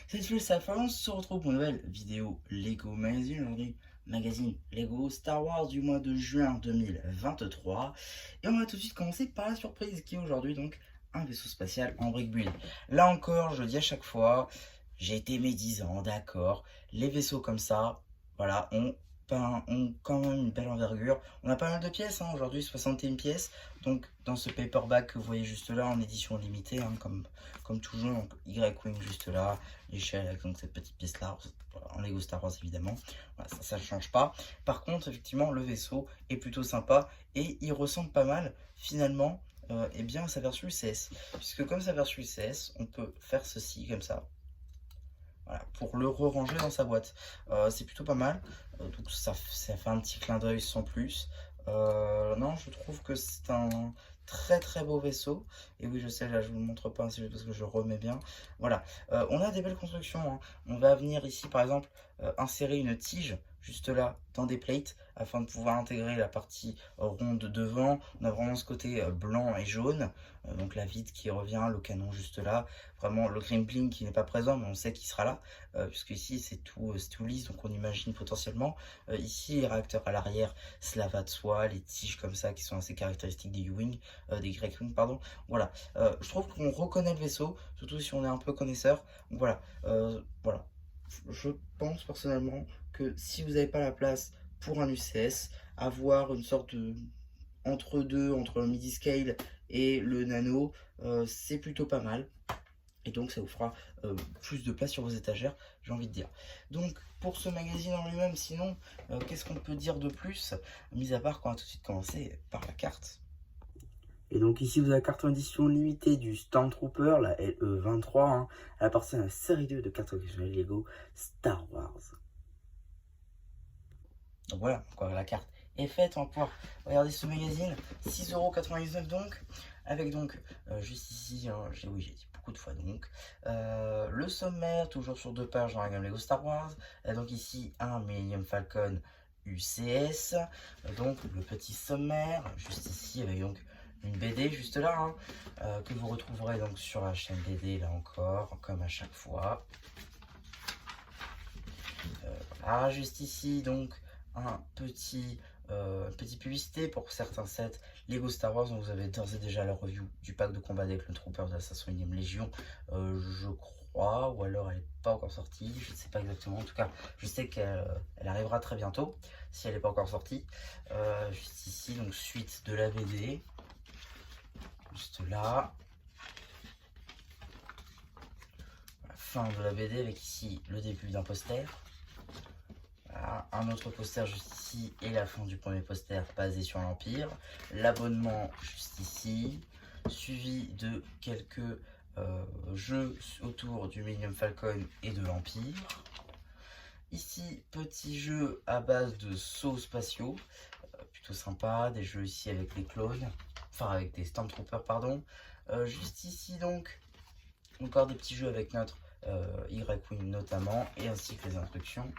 Cette fois, ça fait on se retrouve pour une nouvelle vidéo Lego Magazine aujourd'hui. Magazine Lego Star Wars du mois de juin 2023. Et on va tout de suite commencer par la surprise qui est aujourd'hui donc un vaisseau spatial en brick build. Là encore, je le dis à chaque fois, j'ai été médisant, d'accord. Les vaisseaux comme ça, voilà, ont quand même une belle envergure. On a pas mal de pièces, hein, aujourd'hui 61 pièces. Donc dans ce paperback que vous voyez juste là en édition limitée, hein, comme toujours, donc Y-Wing juste là, l'échelle avec donc cette petite pièce là, en Lego Star Wars évidemment, voilà, ça ne change pas. Par contre, effectivement, le vaisseau est plutôt sympa et il ressemble pas mal finalement eh bien, à sa version UCS. Puisque comme sa version UCS, on peut faire ceci comme ça. Voilà, pour le re-ranger dans sa boîte. C'est plutôt pas mal. Donc ça fait un petit clin d'œil sans plus. Non, je trouve que c'est un très beau vaisseau. Et oui, je sais, là je vous le montre pas, c'est juste parce que je remets bien. Voilà, on a des belles constructions, hein. On va venir ici par exemple insérer une tige juste là dans des plates afin de pouvoir intégrer la partie ronde devant. On a vraiment ce côté blanc et jaune, donc la vitre qui revient, le canon juste là, vraiment le crimpling qui n'est pas présent mais on sait qu'il sera là, puisque ici c'est tout lisse, donc on imagine potentiellement ici les réacteurs à l'arrière, cela va de soi, les tiges comme ça qui sont assez caractéristiques des U-Wing, des Grey-Wing pardon. Voilà, je trouve qu'on reconnaît le vaisseau, surtout si on est un peu connaisseur. Donc voilà, voilà. Je pense personnellement que si vous n'avez pas la place pour un UCS, avoir une sorte de entre deux, entre le midi scale et le nano, c'est plutôt pas mal. Et donc ça vous fera plus de place sur vos étagères, j'ai envie de dire. Donc pour ce magazine en lui-même, sinon, qu'est-ce qu'on peut dire de plus, mis à part qu'on va tout de suite commencer par la carte. Et donc ici vous avez la carte en édition limitée du Stormtrooper, la LE23, hein. Elle appartient à la série 2 de cartes collectionnelles Lego Star Wars. Donc voilà, quoi, la carte est faite, on va pouvoir regarder ce magazine, 6,99 € donc, avec donc, juste ici, hein, j'ai dit beaucoup de fois donc, le sommaire, toujours sur 2 pages dans la gamme Lego Star Wars, donc ici un Millennium Falcon UCS, donc le petit sommaire, juste ici avec donc une BD juste là, hein, que vous retrouverez donc sur la chaîne BD là encore, comme à chaque fois. Voilà, juste ici donc un petit publicité pour certains sets Lego Star Wars. Donc vous avez d'ores et déjà la review du pack de combat avec le Trooper de la 501e Légion, je crois, ou alors elle n'est pas encore sortie, je ne sais pas exactement. En tout cas, je sais qu'elle arrivera très bientôt si elle n'est pas encore sortie. Juste ici, donc suite de la BD, juste là. Fin de la BD avec ici le début d'un poster. Voilà, un autre poster juste ici et la fin du premier poster basé sur l'Empire. L'abonnement juste ici, suivi de quelques jeux autour du Millennium Falcon et de l'Empire. Ici, petit jeu à base de sauts spatiaux, plutôt sympa, des jeux ici avec les clones, enfin avec des Stormtroopers pardon. Juste ici donc, encore des petits jeux avec notre Y-Wing notamment, et ainsi que les instructions.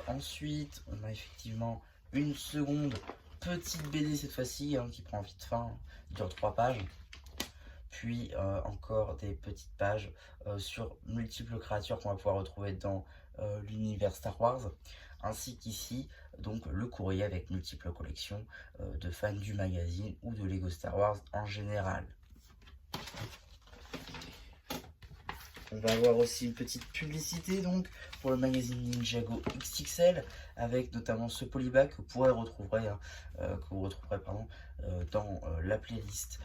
Ensuite, on a effectivement une seconde petite BD cette fois-ci, hein, qui prend vite fin, qui dure 3 pages. Puis encore des petites pages sur multiples créatures qu'on va pouvoir retrouver dans l'univers Star Wars. Ainsi qu'ici, donc le courrier avec multiples collections de fans du magazine ou de Lego Star Wars en général. On va avoir aussi une petite publicité donc pour le magazine Ninjago XXL avec notamment ce polybag que vous pourrez retrouver, hein, dans la playlist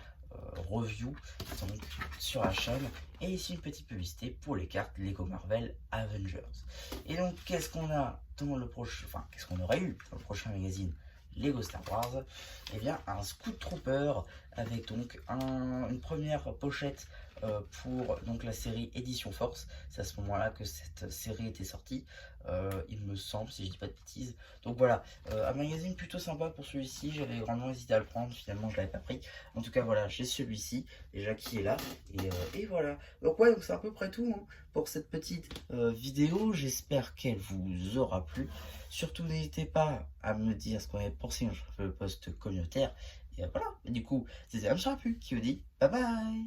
review donc, sur la chaîne. Et ici une petite publicité pour les cartes Lego Marvel Avengers. Et donc qu'est-ce qu'on a dans le prochain, enfin qu'est-ce qu'on aurait eu dans le prochain magazine Lego Star Wars? Et bien un Scout Trooper avec donc une première pochette pour donc la série Édition Force. C'est à ce moment-là que cette série était sortie, il me semble, si je dis pas de bêtises. Donc voilà, un magazine plutôt sympa pour celui-ci. J'avais grandement hésité à le prendre, finalement je l'avais pas pris. En tout cas voilà, j'ai celui-ci déjà qui est là, et voilà. Donc ouais, donc c'est à peu près tout, hein, pour cette petite vidéo. J'espère qu'elle vous aura plu. Surtout n'hésitez pas à me dire ce qu'on avait pensé sur le post communautaire. Et voilà, du coup, c'était Amcharapu qui vous dit bye bye.